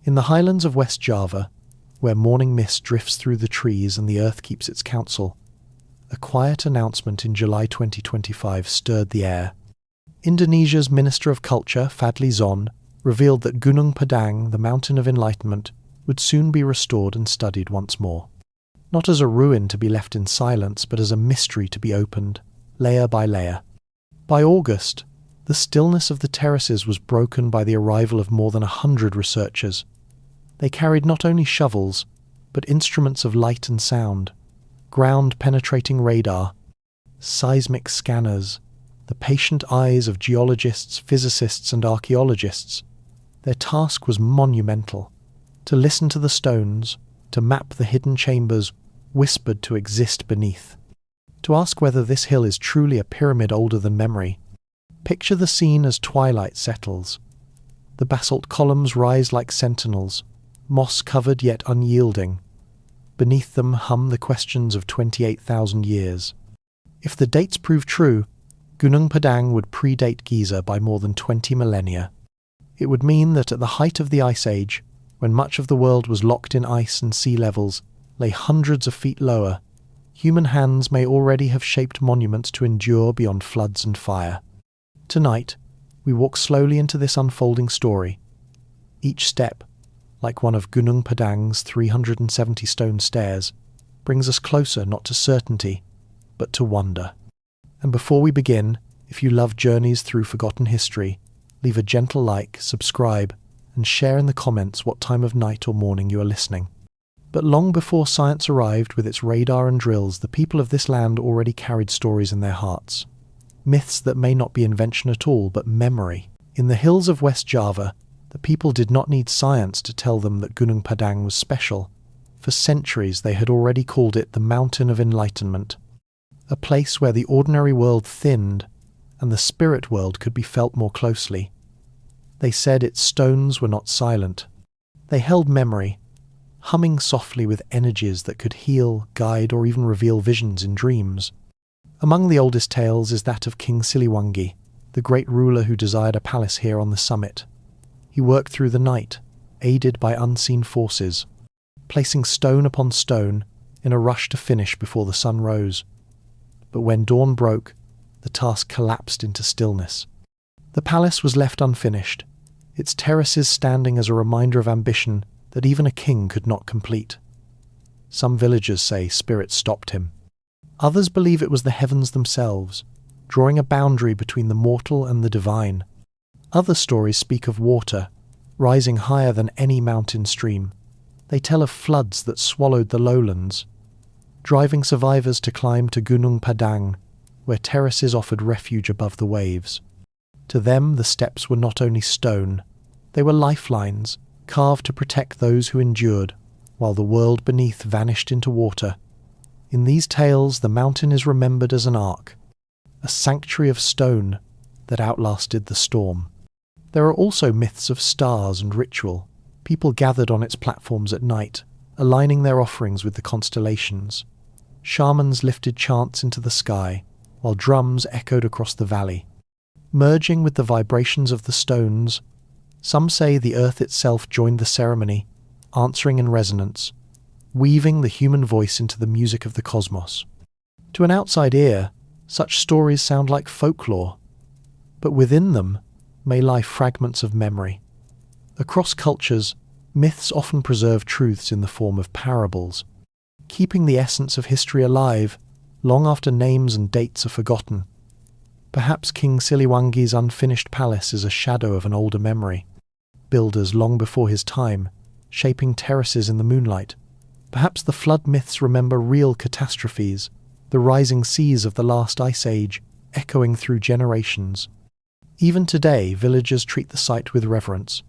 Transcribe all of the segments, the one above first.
In the highlands of West Java, where morning mist drifts through the trees and the earth keeps its counsel, a quiet announcement in July 2025 stirred the air. Indonesia's Minister of Culture, Fadli Zon, revealed that Gunung Padang, the Mountain of Enlightenment, would soon be restored and studied once more. Not as a ruin to be left in silence, but as a mystery to be opened, layer by layer. By August, the stillness of the terraces was broken by the arrival of more than 100 researchers. They carried not only shovels, but instruments of light and sound, ground-penetrating radar, seismic scanners, the patient eyes of geologists, physicists, and archaeologists. Their task was monumental: to listen to the stones, to map the hidden chambers whispered to exist beneath, to ask whether this hill is truly a pyramid older than memory. Picture the scene as twilight settles. The basalt columns rise like sentinels, moss-covered yet unyielding. Beneath them hum the questions of 28,000 years. If the dates prove true, Gunung Padang would predate Giza by more than 20 millennia. It would mean that at the height of the Ice Age, when much of the world was locked in ice and sea levels lay hundreds of feet lower, human hands may already have shaped monuments to endure beyond floods and fire. Tonight, we walk slowly into this unfolding story. Each step, like one of Gunung Padang's 370 stone stairs, brings us closer not to certainty, but to wonder. And before we begin, if you love journeys through forgotten history, leave a gentle like, subscribe, and share in the comments what time of night or morning you are listening. But long before science arrived with its radar and drills, the people of this land already carried stories in their hearts. Myths that may not be invention at all, but memory. In the hills of West Java, the people did not need science to tell them that Gunung Padang was special. For centuries they had already called it the Mountain of Enlightenment, a place where the ordinary world thinned and the spirit world could be felt more closely. They said its stones were not silent. They held memory, humming softly with energies that could heal, guide, or even reveal visions in dreams. Among the oldest tales is that of King Siliwangi, the great ruler who desired a palace here on the summit. He worked through the night, aided by unseen forces, placing stone upon stone in a rush to finish before the sun rose. But when dawn broke, the task collapsed into stillness. The palace was left unfinished, its terraces standing as a reminder of ambition that even a king could not complete. Some villagers say spirits stopped him. Others believe it was the heavens themselves, drawing a boundary between the mortal and the divine. Other stories speak of water, rising higher than any mountain stream. They tell of floods that swallowed the lowlands, driving survivors to climb to Gunung Padang, where terraces offered refuge above the waves. To them, the steps were not only stone, they were lifelines, carved to protect those who endured, while the world beneath vanished into water. In these tales, the mountain is remembered as an ark, a sanctuary of stone that outlasted the storm. There are also myths of stars and ritual. People gathered on its platforms at night, aligning their offerings with the constellations. Shamans lifted chants into the sky, while drums echoed across the valley. Merging with the vibrations of the stones, some say the earth itself joined the ceremony, answering in resonance, weaving the human voice into the music of the cosmos. To an outside ear, such stories sound like folklore, but within them may lie fragments of memory. Across cultures, myths often preserve truths in the form of parables, keeping the essence of history alive long after names and dates are forgotten. Perhaps King Siliwangi's unfinished palace is a shadow of an older memory, builders long before his time, shaping terraces in the moonlight. Perhaps the flood myths remember real catastrophes, the rising seas of the last ice age, echoing through generations. Even today, villagers treat the site with reverence.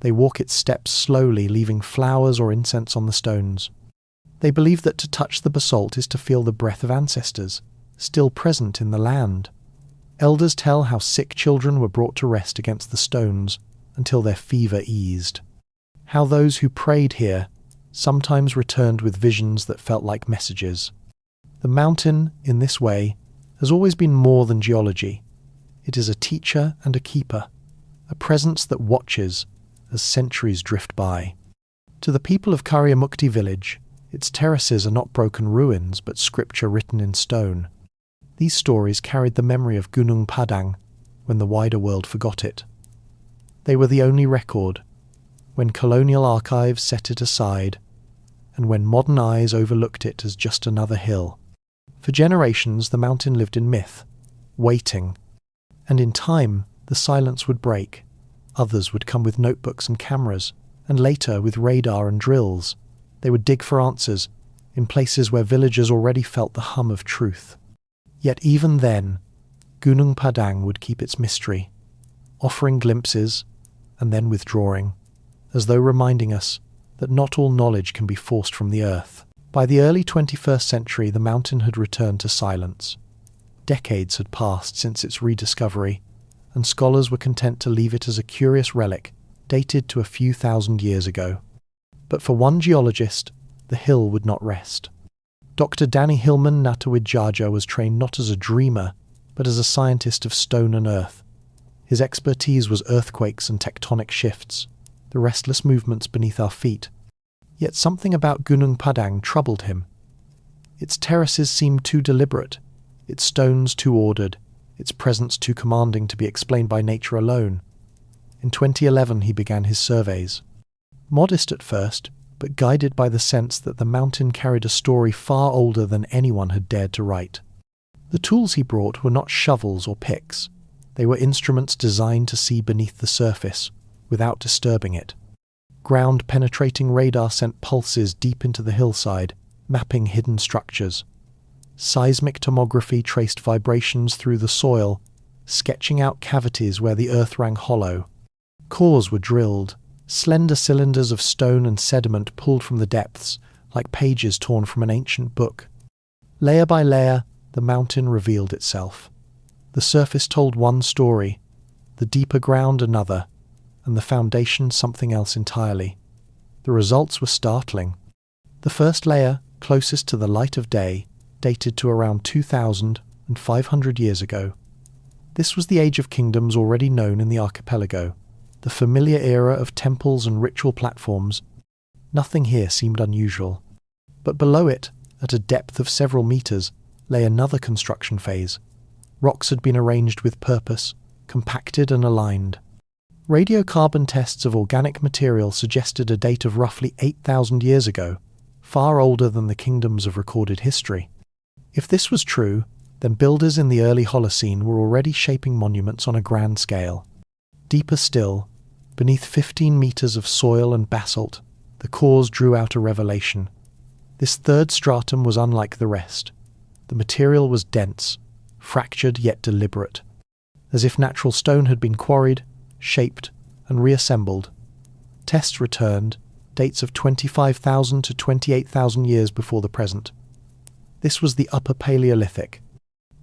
They walk its steps slowly, leaving flowers or incense on the stones. They believe that to touch the basalt is to feel the breath of ancestors, still present in the land. Elders tell how sick children were brought to rest against the stones until their fever eased. How those who prayed here sometimes returned with visions that felt like messages. The mountain, in this way, has always been more than geology. It is a teacher and a keeper, a presence that watches, as centuries drift by. To the people of Karyamukti village, its terraces are not broken ruins but scripture written in stone. These stories carried the memory of Gunung Padang when the wider world forgot it. They were the only record, when colonial archives set it aside, and when modern eyes overlooked it as just another hill. For generations the mountain lived in myth, waiting, and in time the silence would break. Others would come with notebooks and cameras, and later with radar and drills. They would dig for answers, in places where villagers already felt the hum of truth. Yet even then, Gunung Padang would keep its mystery, offering glimpses and then withdrawing, as though reminding us that not all knowledge can be forced from the earth. By the early 21st century, the mountain had returned to silence. Decades had passed since its rediscovery, and scholars were content to leave it as a curious relic dated to a few thousand years ago. But for one geologist, the hill would not rest. Dr. Danny Hillman Natawidjaja was trained not as a dreamer, but as a scientist of stone and earth. His expertise was earthquakes and tectonic shifts, the restless movements beneath our feet. Yet something about Gunung Padang troubled him. Its terraces seemed too deliberate, its stones too ordered, its presence too commanding to be explained by nature alone. In 2011 he began his surveys. Modest at first, but guided by the sense that the mountain carried a story far older than anyone had dared to write. The tools he brought were not shovels or picks. They were instruments designed to see beneath the surface, without disturbing it. Ground-penetrating radar sent pulses deep into the hillside, mapping hidden structures. Seismic tomography traced vibrations through the soil, sketching out cavities where the earth rang hollow. Cores were drilled, slender cylinders of stone and sediment pulled from the depths, like pages torn from an ancient book. Layer by layer, the mountain revealed itself. The surface told one story, the deeper ground another, and the foundation something else entirely. The results were startling. The first layer, closest to the light of day, dated to around 2,500 years ago. This was the age of kingdoms already known in the archipelago, the familiar era of temples and ritual platforms. Nothing here seemed unusual. But below it, at a depth of several meters, lay another construction phase. Rocks had been arranged with purpose, compacted and aligned. Radiocarbon tests of organic material suggested a date of roughly 8,000 years ago, far older than the kingdoms of recorded history. If this was true, then builders in the early Holocene were already shaping monuments on a grand scale. Deeper still, beneath 15 meters of soil and basalt, the cores drew out a revelation. This third stratum was unlike the rest. The material was dense, fractured yet deliberate, as if natural stone had been quarried, shaped, and reassembled. Tests returned dates of 25,000 to 28,000 years before the present. This was the Upper Paleolithic,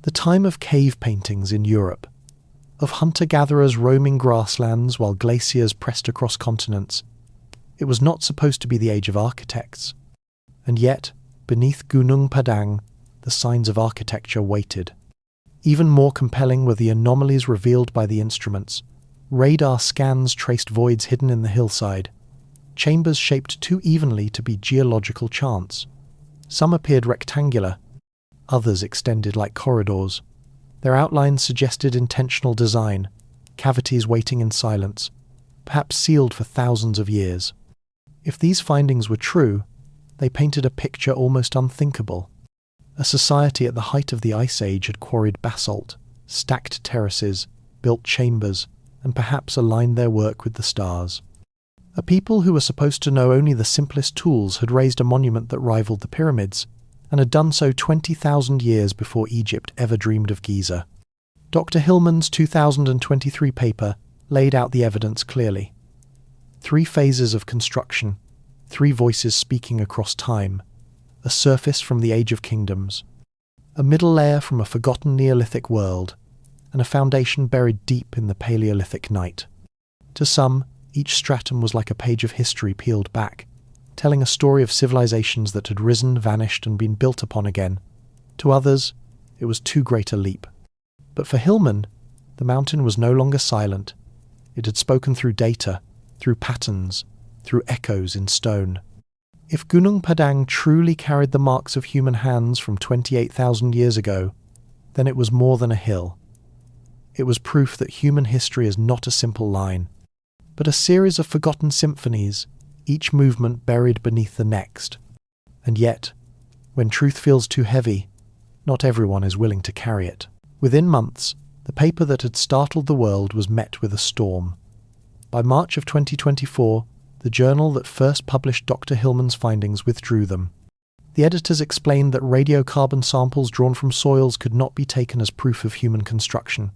the time of cave paintings in Europe, of hunter-gatherers roaming grasslands while glaciers pressed across continents. It was not supposed to be the age of architects. And yet, beneath Gunung Padang, the signs of architecture waited. Even more compelling were the anomalies revealed by the instruments. Radar scans traced voids hidden in the hillside, chambers shaped too evenly to be geological chance. Some appeared rectangular, others extended like corridors. Their outlines suggested intentional design, cavities waiting in silence, perhaps sealed for thousands of years. If these findings were true, they painted a picture almost unthinkable. A society at the height of the Ice Age had quarried basalt, stacked terraces, built chambers, and perhaps aligned their work with the stars. A people who were supposed to know only the simplest tools had raised a monument that rivaled the pyramids, and had done so 20,000 years before Egypt ever dreamed of Giza. Dr. Hillman's 2023 paper laid out the evidence clearly. 3 phases of construction, 3 voices speaking across time, a surface from the Age of Kingdoms, a middle layer from a forgotten Neolithic world, and a foundation buried deep in the Paleolithic night. To some, each stratum was like a page of history peeled back, telling a story of civilizations that had risen, vanished, and been built upon again. To others, it was too great a leap. But for Hillman, the mountain was no longer silent. It had spoken through data, through patterns, through echoes in stone. If Gunung Padang truly carried the marks of human hands from 28,000 years ago, then it was more than a hill. It was proof that human history is not a simple line, but a series of forgotten symphonies, each movement buried beneath the next. And yet, when truth feels too heavy, not everyone is willing to carry it. Within months, the paper that had startled the world was met with a storm. By March of 2024, the journal that first published Dr. Hillman's findings withdrew them. The editors explained that radiocarbon samples drawn from soils could not be taken as proof of human construction.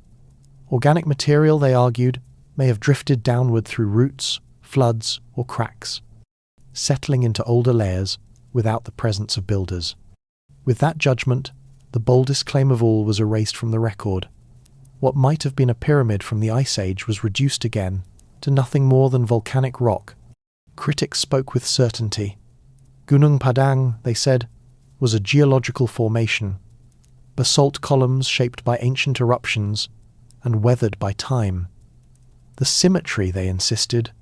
Organic material, they argued, may have drifted downward through roots, floods, or cracks, settling into older layers without the presence of builders. With that judgment, the boldest claim of all was erased from the record. What might have been a pyramid from the Ice Age was reduced again to nothing more than volcanic rock. Critics spoke with certainty. Gunung Padang, they said, was a geological formation, basalt columns shaped by ancient eruptions and weathered by time. The symmetry, they insisted,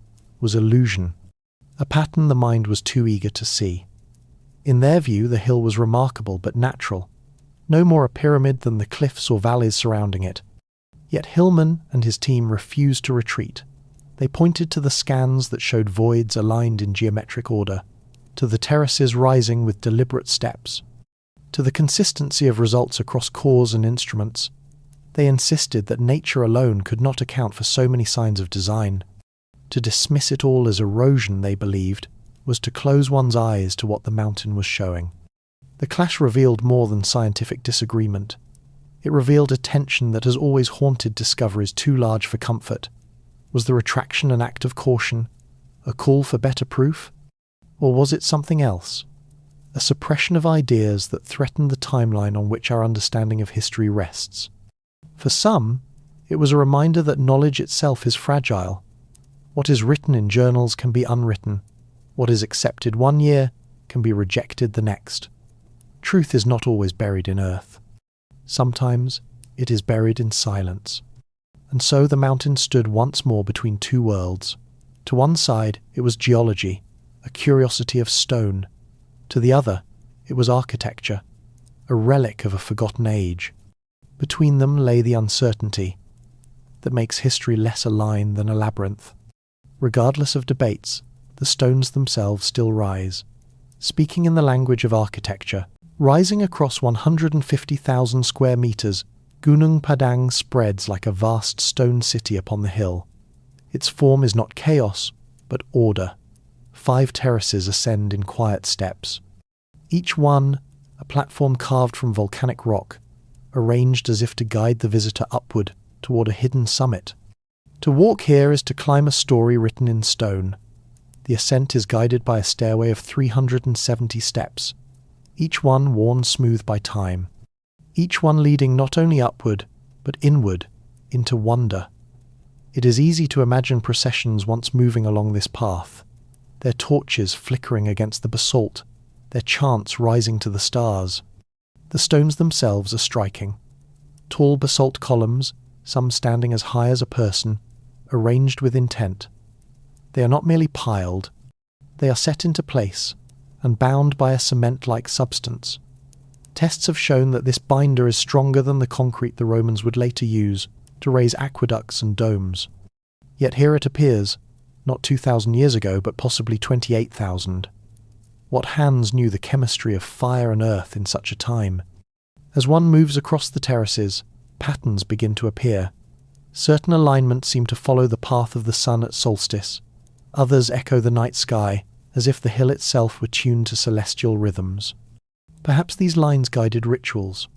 was illusion, a pattern the mind was too eager to see. In their view, the hill was remarkable but natural, no more a pyramid than the cliffs or valleys surrounding it. Yet Hillman and his team refused to retreat. They pointed to the scans that showed voids aligned in geometric order, to the terraces rising with deliberate steps, to the consistency of results across cores and instruments. They insisted that nature alone could not account for so many signs of design. To dismiss it all as erosion, they believed, was to close one's eyes to what the mountain was showing. The clash revealed more than scientific disagreement. It revealed a tension that has always haunted discoveries too large for comfort. Was the retraction an act of caution, a call for better proof? Or was it something else? A suppression of ideas that threatened the timeline on which our understanding of history rests. For some, it was a reminder that knowledge itself is fragile. What is written in journals can be unwritten. What is accepted one year can be rejected the next. Truth is not always buried in earth. Sometimes it is buried in silence. And so the mountain stood once more between two worlds. To one side, it was geology, a curiosity of stone. To the other, it was architecture, a relic of a forgotten age. Between them lay the uncertainty that makes history less a line than a labyrinth. Regardless of debates, the stones themselves still rise, speaking in the language of architecture. Rising across 150,000 square meters, Gunung Padang spreads like a vast stone city upon the hill. Its form is not chaos, but order. 5 terraces ascend in quiet steps. Each one, a platform carved from volcanic rock, arranged as if to guide the visitor upward toward a hidden summit. To walk here is to climb a story written in stone. The ascent is guided by a stairway of 370 steps, each one worn smooth by time. Each one leading not only upward, but inward, into wonder. It is easy to imagine processions once moving along this path, their torches flickering against the basalt, their chants rising to the stars. The stones themselves are striking. Tall basalt columns, some standing as high as a person, arranged with intent. They are not merely piled, they are set into place and bound by a cement-like substance. Tests have shown that this binder is stronger than the concrete the Romans would later use to raise aqueducts and domes. Yet here it appears, not 2,000 years ago, but possibly 28,000. What hands knew the chemistry of fire and earth in such a time? As one moves across the terraces, patterns begin to appear. Certain alignments seem to follow the path of the sun at solstice. Others echo the night sky, as if the hill itself were tuned to celestial rhythms. Perhaps these lines guided rituals,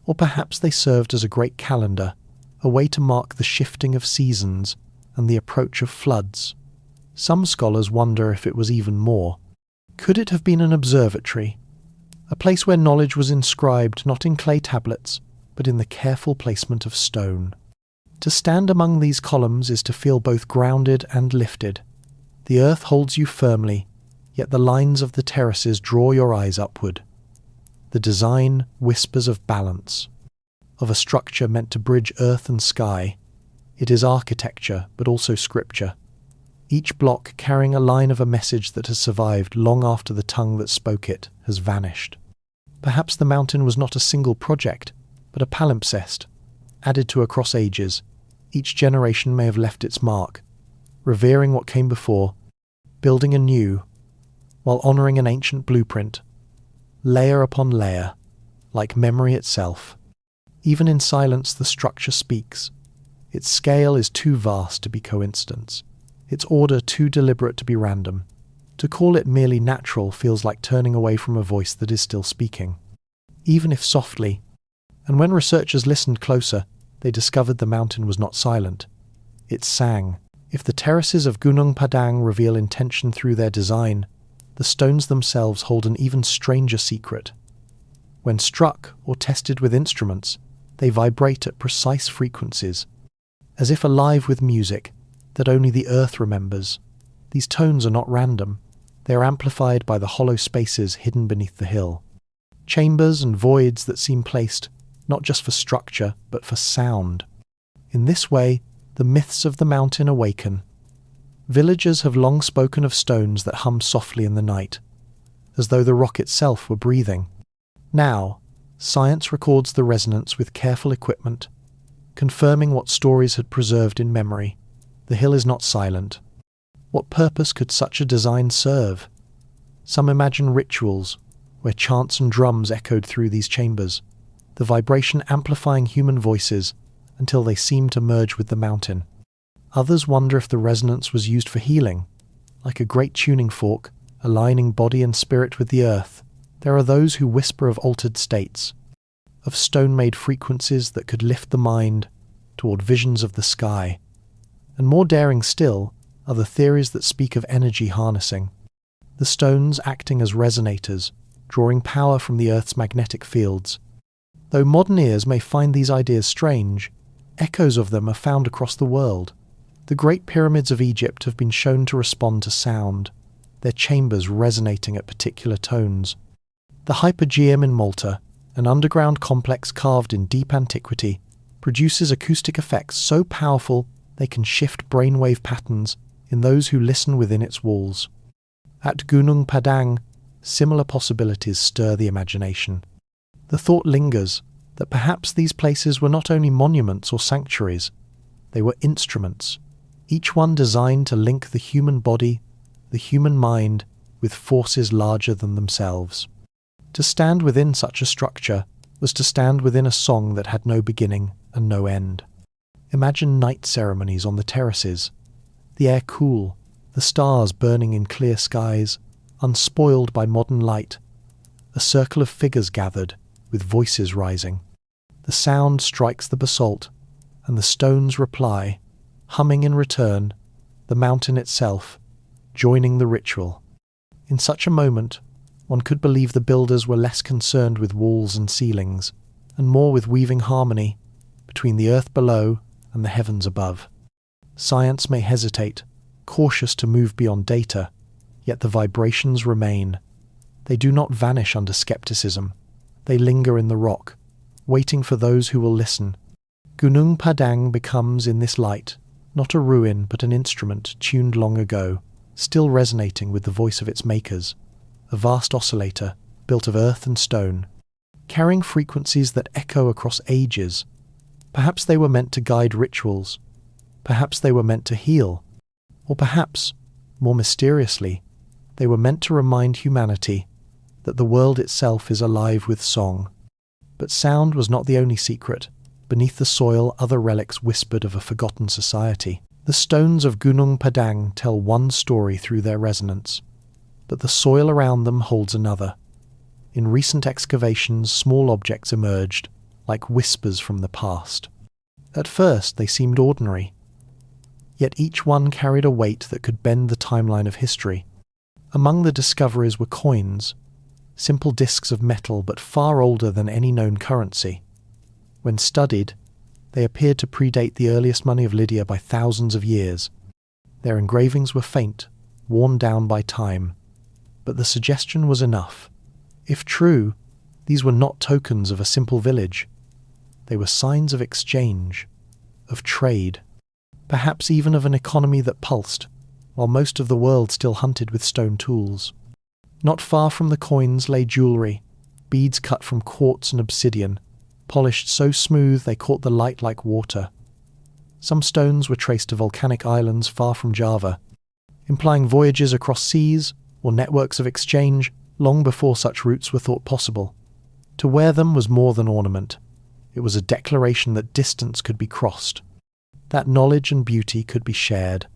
or perhaps they served as a great calendar, a way to mark the shifting of seasons and the approach of floods. Some scholars wonder if it was even more. Could it have been an observatory, a place where knowledge was inscribed not in clay tablets, but in the careful placement of stone? To stand among these columns is to feel both grounded and lifted. The earth holds you firmly, yet the lines of the terraces draw your eyes upward. The design whispers of balance, of a structure meant to bridge earth and sky. It is architecture, but also scripture. each block carrying a line of a message that has survived long after the tongue that spoke it has vanished. Perhaps the mountain was not a single project, but a palimpsest, added to across ages. Each generation may have left its mark, revering what came before, building anew, while honouring an ancient blueprint, layer upon layer, like memory itself. Even in silence the structure speaks. Its scale is too vast to be coincidence, its order too deliberate to be random. To call it merely natural feels like turning away from a voice that is still speaking, even if softly. And when researchers listened closer, they discovered the mountain was not silent. It sang. If the terraces of Gunung Padang reveal intention through their design, the stones themselves hold an even stranger secret. When struck or tested with instruments, they vibrate at precise frequencies, as if alive with music that only the earth remembers. These tones are not random. They are amplified by the hollow spaces hidden beneath the hill. Chambers and voids that seem placed not just for structure, but for sound. In this way, the myths of the mountain awaken. Villagers have long spoken of stones that hum softly in the night, as though the rock itself were breathing. Now, science records the resonance with careful equipment, confirming what stories had preserved in memory. The hill is not silent. What purpose could such a design serve? Some imagine rituals, where chants and drums echoed through these chambers, the vibration amplifying human voices until they seem to merge with the mountain. Others wonder if the resonance was used for healing, like a great tuning fork, aligning body and spirit with the earth. There are those who whisper of altered states, of stone-made frequencies that could lift the mind toward visions of the sky. And more daring still are the theories that speak of energy harnessing, the stones acting as resonators, drawing power from the Earth's magnetic fields. Though modern ears may find these ideas strange, echoes of them are found across the world. The Great Pyramids of Egypt have been shown to respond to sound, their chambers resonating at particular tones. The Hypogeum in Malta, an underground complex carved in deep antiquity, produces acoustic effects so powerful they can shift brainwave patterns in those who listen within its walls. At Gunung Padang, similar possibilities stir the imagination. The thought lingers that perhaps these places were not only monuments or sanctuaries, they were instruments, each one designed to link the human body, the human mind, with forces larger than themselves. To stand within such a structure was to stand within a song that had no beginning and no end. Imagine night ceremonies on the terraces, the air cool, the stars burning in clear skies, unspoiled by modern light, a circle of figures gathered, with voices rising. The sound strikes the basalt, and the stones reply, humming in return, the mountain itself, joining the ritual. In such a moment, one could believe the builders were less concerned with walls and ceilings, and more with weaving harmony between the earth below and the heavens above. Science may hesitate, cautious to move beyond data, yet the vibrations remain. They do not vanish under skepticism. They linger in the rock, waiting for those who will listen. Gunung Padang becomes, in this light, not a ruin but an instrument tuned long ago, still resonating with the voice of its makers, a vast oscillator built of earth and stone, carrying frequencies that echo across ages. Perhaps they were meant to guide rituals, perhaps they were meant to heal, or perhaps, more mysteriously, they were meant to remind humanity that the world itself is alive with song. But sound was not the only secret. Beneath the soil, other relics whispered of a forgotten society. The stones of Gunung Padang tell one story through their resonance, but the soil around them holds another. In recent excavations, small objects emerged, like whispers from the past. At first, they seemed ordinary, yet each one carried a weight that could bend the timeline of history. Among the discoveries were coins, simple discs of metal but far older than any known currency. When studied, they appeared to predate the earliest money of Lydia by thousands of years. Their engravings were faint, worn down by time, but the suggestion was enough. If true, these were not tokens of a simple village. They were signs of exchange, of trade, perhaps even of an economy that pulsed, while most of the world still hunted with stone tools. Not far from the coins lay jewellery, beads cut from quartz and obsidian, polished so smooth they caught the light like water. Some stones were traced to volcanic islands far from Java, implying voyages across seas or networks of exchange long before such routes were thought possible. To wear them was more than ornament. It was a declaration that distance could be crossed, that knowledge and beauty could be shared.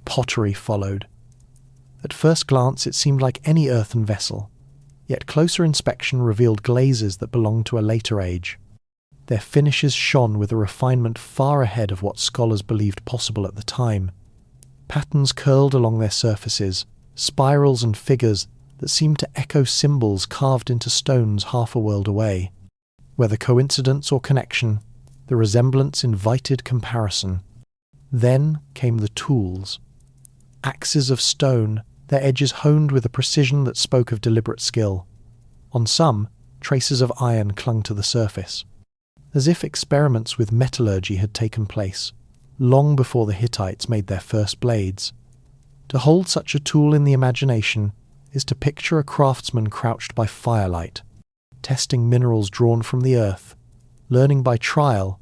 Pottery followed. At first glance it seemed like any earthen vessel, yet closer inspection revealed glazes that belonged to a later age. Their finishes shone with a refinement far ahead of what scholars believed possible at the time. Patterns curled along their surfaces, spirals and figures that seemed to echo symbols carved into stones half a world away. Whether coincidence or connection, the resemblance invited comparison. Then came the tools. Axes of stone, their edges honed with a precision that spoke of deliberate skill. On some, traces of iron clung to the surface, as if experiments with metallurgy had taken place, long before the Hittites made their first blades. To hold such a tool in the imagination is to picture a craftsman crouched by firelight, testing minerals drawn from the earth, learning by trial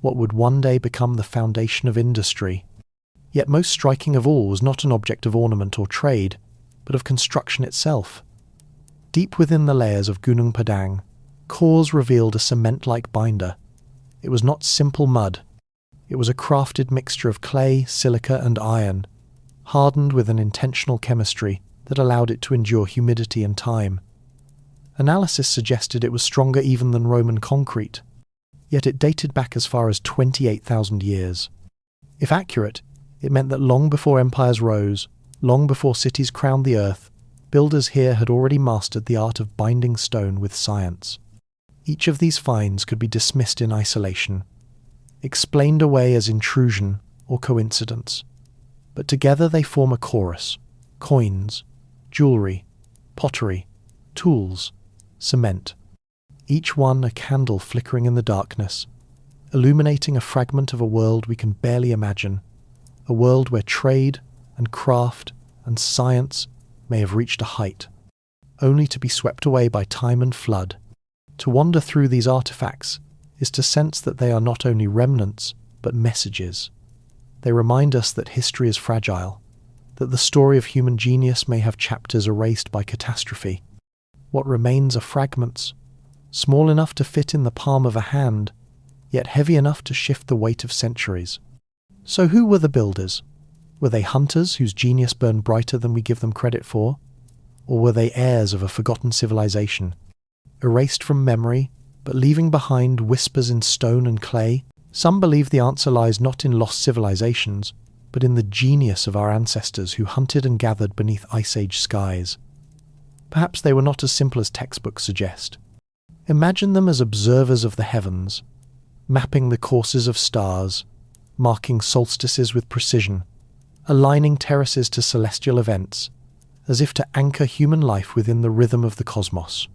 what would one day become the foundation of industry. Yet most striking of all was not an object of ornament or trade, but of construction itself. Deep within the layers of Gunung Padang, cores revealed a cement-like binder. It was not simple mud. It was a crafted mixture of clay, silica, and iron, hardened with an intentional chemistry that allowed it to endure humidity and time. Analysis suggested it was stronger even than Roman concrete, yet it dated back as far as 28,000 years. If accurate, it meant that long before empires rose, long before cities crowned the earth, builders here had already mastered the art of binding stone with science. Each of these finds could be dismissed in isolation, explained away as intrusion or coincidence, but together they form a chorus: coins, jewellery, pottery, tools, cement. Each one a candle flickering in the darkness, illuminating a fragment of a world we can barely imagine, a world where trade and craft and science may have reached a height, only to be swept away by time and flood. To wander through these artifacts is to sense that they are not only remnants, but messages. They remind us that history is fragile, that the story of human genius may have chapters erased by catastrophe. What remains are fragments, small enough to fit in the palm of a hand, yet heavy enough to shift the weight of centuries. So who were the builders? Were they hunters whose genius burned brighter than we give them credit for? Or were they heirs of a forgotten civilization, erased from memory, but leaving behind whispers in stone and clay? Some believe the answer lies not in lost civilizations, but in the genius of our ancestors who hunted and gathered beneath Ice Age skies. Perhaps they were not as simple as textbooks suggest. Imagine them as observers of the heavens, mapping the courses of stars, marking solstices with precision, aligning terraces to celestial events, as if to anchor human life within the rhythm of the cosmos.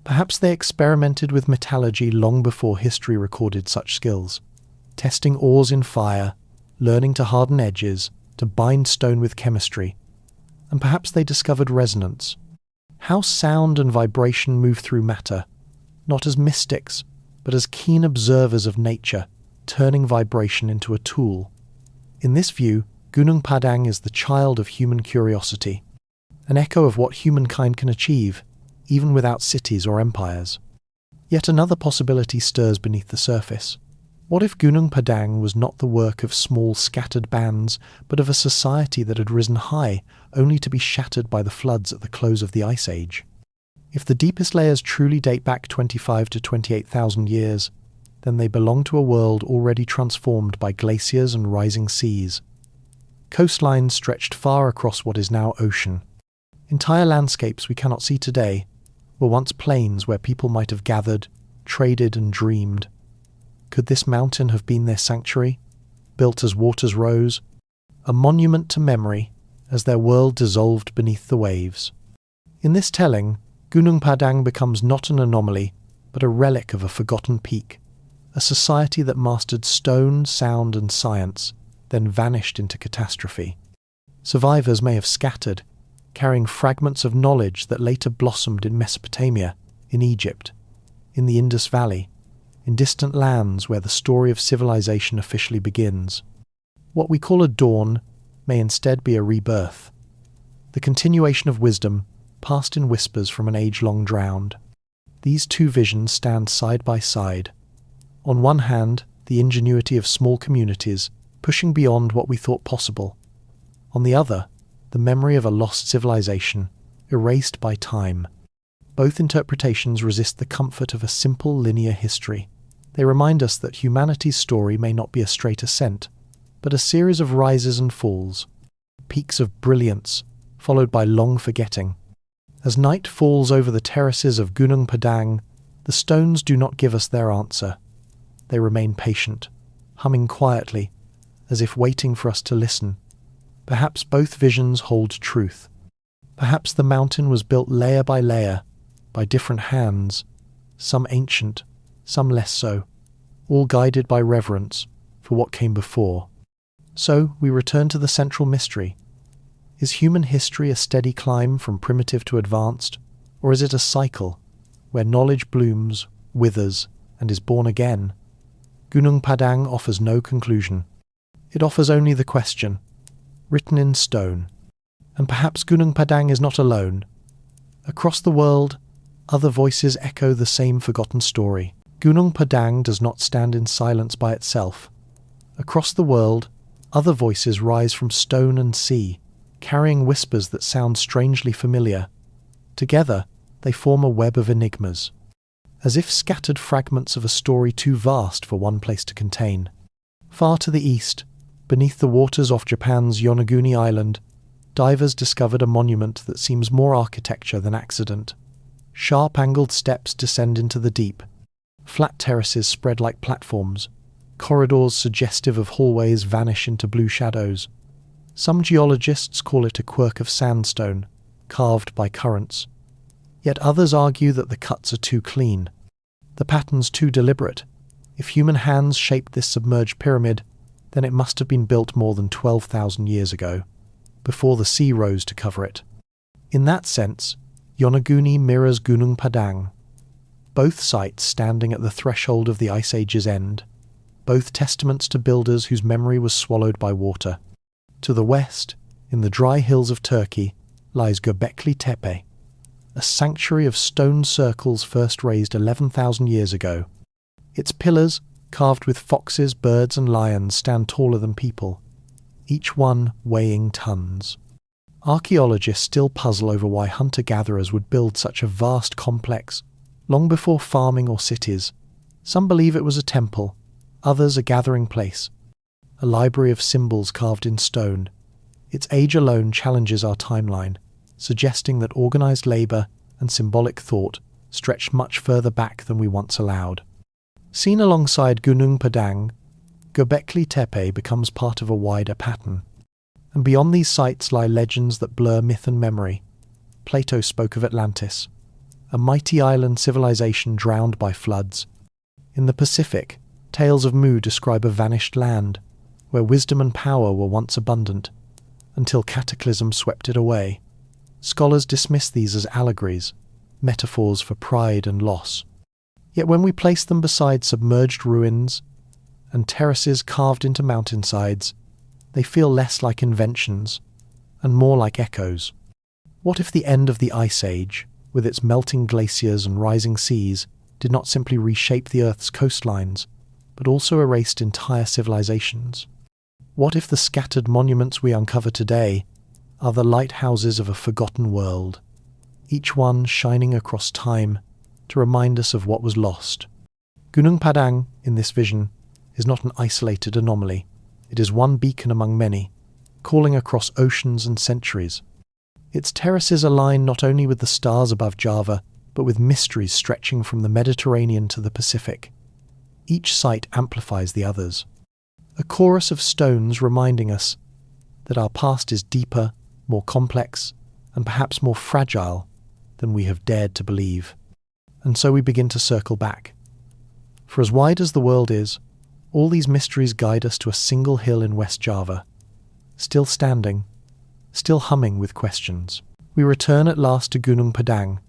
Perhaps they experimented with metallurgy long before history recorded such skills, testing ores in fire, learning to harden edges, to bind stone with chemistry. And perhaps they discovered resonance, how sound and vibration move through matter, not as mystics, but as keen observers of nature, turning vibration into a tool. In this view, Gunung Padang is the child of human curiosity, an echo of what humankind can achieve, even without cities or empires. Yet another possibility stirs beneath the surface. What if Gunung Padang was not the work of small scattered bands, but of a society that had risen high, only to be shattered by the floods at the close of the Ice Age? If the deepest layers truly date back 25 to 28,000 years, then they belong to a world already transformed by glaciers and rising seas. Coastlines stretched far across what is now ocean. Entire landscapes we cannot see today were once plains where people might have gathered, traded, and dreamed. Could this mountain have been their sanctuary, built as waters rose, a monument to memory as their world dissolved beneath the waves? In this telling, Gunung Padang becomes not an anomaly, but a relic of a forgotten peak, a society that mastered stone, sound, and science, then vanished into catastrophe. Survivors may have scattered, carrying fragments of knowledge that later blossomed in Mesopotamia, in Egypt, in the Indus Valley, in distant lands where the story of civilization officially begins. What we call a dawn may instead be a rebirth, the continuation of wisdom passed in whispers from an age long drowned. These two visions stand side by side. On one hand, the ingenuity of small communities pushing beyond what we thought possible. On the other, the memory of a lost civilization, erased by time. Both interpretations resist the comfort of a simple linear history. They remind us that humanity's story may not be a straight ascent, but a series of rises and falls, peaks of brilliance, followed by long forgetting. As night falls over the terraces of Gunung Padang, the stones do not give us their answer. They remain patient, humming quietly, as if waiting for us to listen. Perhaps both visions hold truth. Perhaps the mountain was built layer by layer, by different hands, some ancient, some less so, all guided by reverence for what came before. So we return to the central mystery. Is human history a steady climb from primitive to advanced, or is it a cycle where knowledge blooms, withers, and is born again? Gunung Padang offers no conclusion. It offers only the question, written in stone. And perhaps Gunung Padang is not alone. Across the world, other voices echo the same forgotten story. Gunung Padang does not stand in silence by itself. Across the world, other voices rise from stone and sea, carrying whispers that sound strangely familiar. Together, they form a web of enigmas, as if scattered fragments of a story too vast for one place to contain. Far to the east, beneath the waters off Japan's Yonaguni Island, divers discovered a monument that seems more architecture than accident. Sharp-angled steps descend into the deep. Flat terraces spread like platforms. Corridors suggestive of hallways vanish into blue shadows. Some geologists call it a quirk of sandstone, carved by currents. Yet others argue that the cuts are too clean, the patterns too deliberate. If human hands shaped this submerged pyramid, then it must have been built more than 12,000 years ago, before the sea rose to cover it. In that sense, Yonaguni mirrors Gunung Padang, both sites standing at the threshold of the Ice Age's end, both testaments to builders whose memory was swallowed by water. To the west, in the dry hills of Turkey, lies Göbekli Tepe, a sanctuary of stone circles first raised 11,000 years ago. Its pillars, carved with foxes, birds and lions, stand taller than people, each one weighing tons. Archaeologists still puzzle over why hunter-gatherers would build such a vast complex, long before farming or cities. Some believe it was a temple, others a gathering place, a library of symbols carved in stone. Its age alone challenges our timeline, suggesting that organized labor and symbolic thought stretched much further back than we once allowed. Seen alongside Gunung Padang, Göbekli Tepe becomes part of a wider pattern. And beyond these sites lie legends that blur myth and memory. Plato spoke of Atlantis, a mighty island civilization drowned by floods. In the Pacific, tales of Mu describe a vanished land, where wisdom and power were once abundant, until cataclysm swept it away. Scholars dismiss these as allegories, metaphors for pride and loss. Yet when we place them beside submerged ruins and terraces carved into mountainsides, they feel less like inventions and more like echoes. What if the end of the Ice Age, with its melting glaciers and rising seas, did not simply reshape the Earth's coastlines, but also erased entire civilizations? What if the scattered monuments we uncover today are the lighthouses of a forgotten world, each one shining across time to remind us of what was lost? Gunung Padang, in this vision, is not an isolated anomaly. It is one beacon among many, calling across oceans and centuries. Its terraces align not only with the stars above Java, but with mysteries stretching from the Mediterranean to the Pacific. Each site amplifies the others, a chorus of stones reminding us that our past is deeper, more complex, and perhaps more fragile than we have dared to believe. And so we begin to circle back. For as wide as the world is, all these mysteries guide us to a single hill in West Java, still standing, still humming with questions. We return at last to Gunung Padang.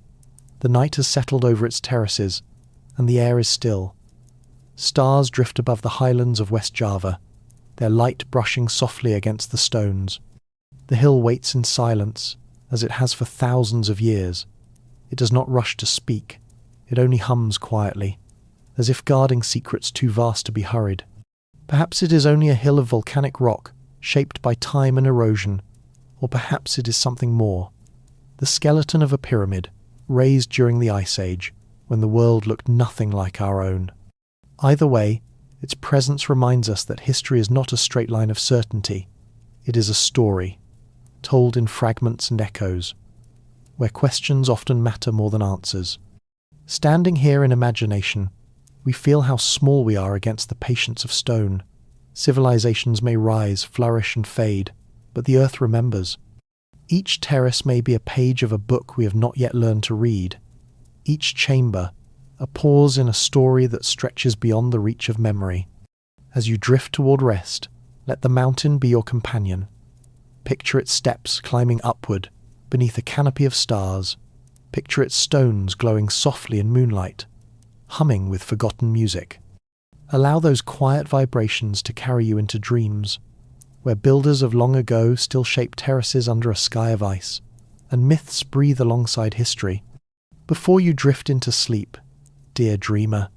The night has settled over its terraces, and the air is still. Stars drift above the highlands of West Java, their light brushing softly against the stones. The hill waits in silence, as it has for thousands of years. It does not rush to speak, it only hums quietly, as if guarding secrets too vast to be hurried. Perhaps it is only a hill of volcanic rock, shaped by time and erosion, or perhaps it is something more. The skeleton of a pyramid, raised during the Ice Age, when the world looked nothing like our own. Either way, its presence reminds us that history is not a straight line of certainty. It is a story, told in fragments and echoes, where questions often matter more than answers. Standing here in imagination, we feel how small we are against the patience of stone. Civilizations may rise, flourish, and fade, but the earth remembers. Each terrace may be a page of a book we have not yet learned to read. Each chamber, a pause in a story that stretches beyond the reach of memory. As you drift toward rest, let the mountain be your companion. Picture its steps climbing upward, beneath a canopy of stars. Picture its stones glowing softly in moonlight, humming with forgotten music. Allow those quiet vibrations to carry you into dreams, where builders of long ago still shape terraces under a sky of ice, and myths breathe alongside history. Before you drift into sleep, dear dreamer,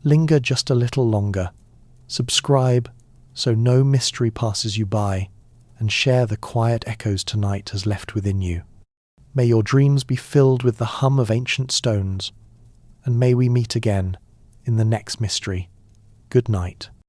linger just a little longer. Subscribe so no mystery passes you by, and share the quiet echoes tonight has left within you. May your dreams be filled with the hum of ancient stones, and may we meet again in the next mystery. Good night.